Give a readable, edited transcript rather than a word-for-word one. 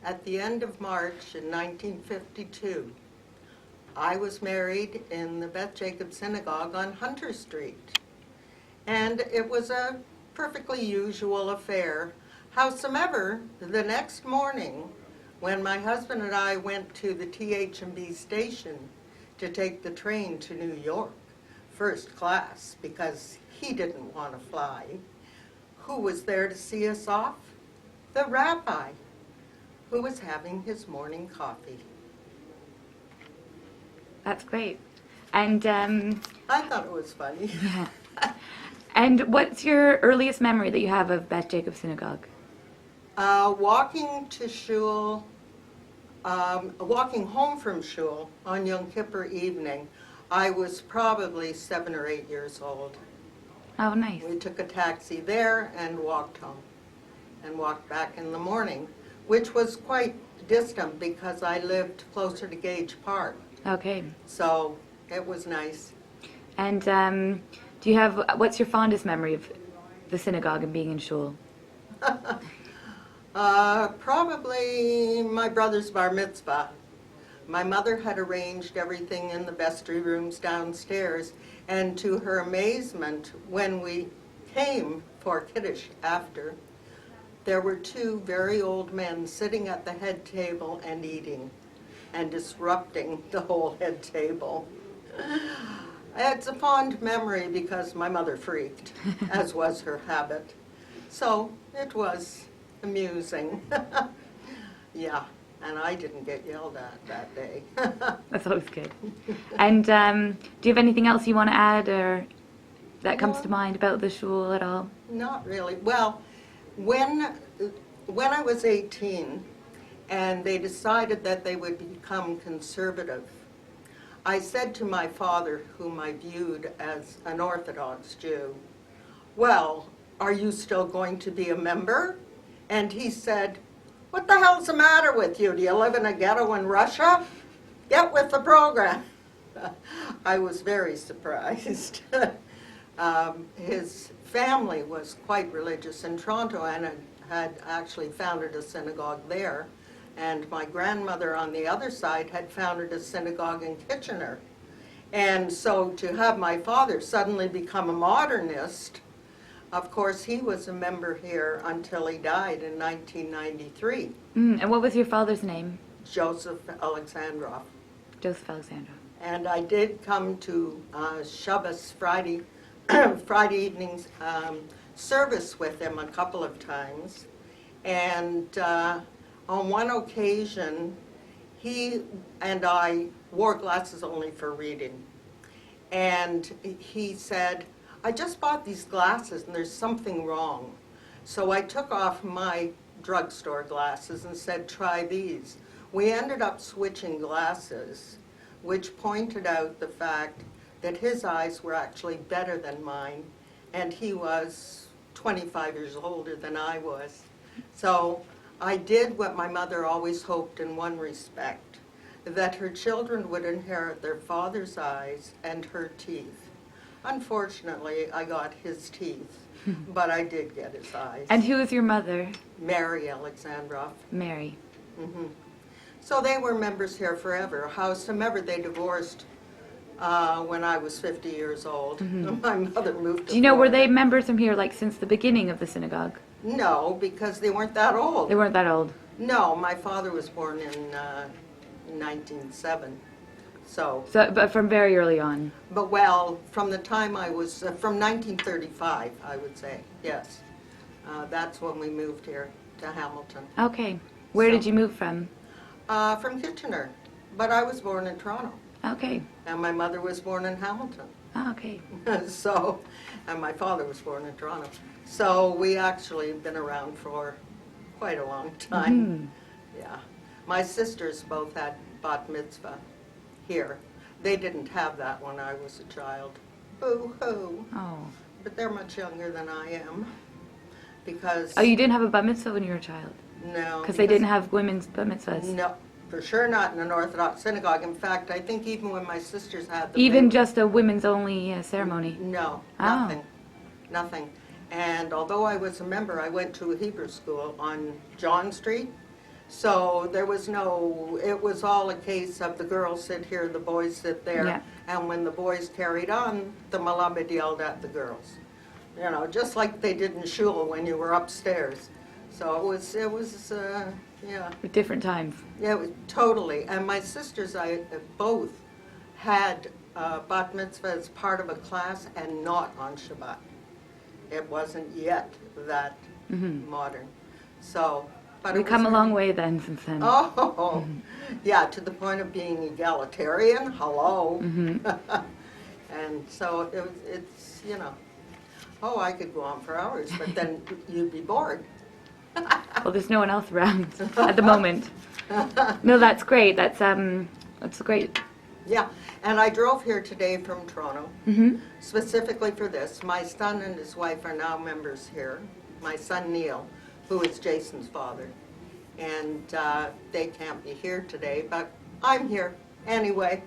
At the end of March in 1952, I was married in the Beth Jacobs Synagogue on Hunter Street. And it was a perfectly usual affair. Howsoever, the next morning, when my husband and I went to the TH&B station to take the train to New York, first class, because he didn't want to fly, who was there to see us off? The rabbi, who was having his morning coffee. That's great. And I thought it was funny. yeah. And what's your earliest memory that you have of Beth Jacobs Synagogue? Walking to shul, walking home from shul on Yom Kippur evening, I was probably 7 or 8 years old. Oh, nice. We took a taxi there and walked home, and walked back in the morning, which was quite distant because I lived closer to Gage Park. Okay. So it was nice. And do you have, what's your fondest memory of the synagogue and being in shul? Probably my brother's bar mitzvah. My mother had arranged everything in the vestry rooms downstairs, and to her amazement, when we came for Kiddush after, there were 2 very old men sitting at the head table and eating and disrupting the whole head table. It's a fond memory because my mother freaked, as was her habit. So it was amusing. Yeah, and I didn't get yelled at that day. That's always good. And do you have anything else you want to add or that comes to mind about the shul at all? Not really. Well, when I was 18 and they decided that they would become conservative, I said to my father, whom I viewed as an Orthodox Jew, well, are you still going to be a member? And he said, what the hell's the matter with you? Do you live in a ghetto in Russia? Get with the program. I was very surprised. His family was quite religious in Toronto and had actually founded a synagogue there. And my grandmother on the other side had founded a synagogue in Kitchener. And so to have my father suddenly become a modernist, of course he was a member here until he died in 1993. And what was your father's name? Joseph Alexandroff. Joseph Alexandroff. And I did come to Shabbos Friday evening's service with him a couple of times. And on one occasion, he and I wore glasses only for reading. And he said, I just bought these glasses and there's something wrong. So I took off my drugstore glasses and said, try these. We ended up switching glasses, which pointed out the fact that his eyes were actually better than mine, and he was 25 years older than I was. So I did what my mother always hoped in one respect, that her children would inherit their father's eyes and her teeth. Unfortunately, I got his teeth, but I did get his eyes. And who is your mother? Mary Alexandroff. Mary. Mm-hmm. So they were members here forever. Howsoever, they divorced when I was 50 years old. Mm-hmm. My mother moved to Do you know, Florida. were they members from here like since the beginning of the synagogue? No, because they weren't that old. They weren't that old. No, my father was born in 1907. So, but from very early on. But well, from the time I was, from 1935, I would say, yes. That's when we moved here to Hamilton. Okay. Where did you move from? From Kitchener, but I was born in Toronto. Okay. And my mother was born in Hamilton. Oh, okay. So, and my father was born in Toronto. So we actually have been around for quite a long time. Mm-hmm. Yeah. My sisters both had bat mitzvah here. They didn't have that when I was a child. Boo-hoo. Oh. But they're much younger than I am. Because... Oh, you didn't have a bat mitzvah when you were a child? No. Because they didn't have women's bat mitzvahs? No. For sure not in an Orthodox synagogue. In fact, I think even when my sisters had them... Even just a women's only ceremony? No. Oh. Nothing. Nothing. And although I was a member, I went to a Hebrew school on John Street. So there was no, it was all a case of the girls sit here, the boys sit there. Yeah. And when the boys carried on, the Malabid yelled at the girls. You know, just like they did in shul when you were upstairs. So it was, yeah. Different times. Yeah, it was totally. And my sisters, both had bat mitzvah as part of a class and not on Shabbat. It wasn't yet that modern. So, but We've it come was a long way then since then. Oh, yeah, to the point of being egalitarian. Hello. And so it's, you know, oh, I could go on for hours, but then you'd be bored. Well, there's no one else around at the moment. No, that's great. That's great. Yeah, and I drove here today from Toronto, specifically for this. My son and his wife are now members here. My son Neil, who is Jason's father. And they can't be here today, but I'm here anyway.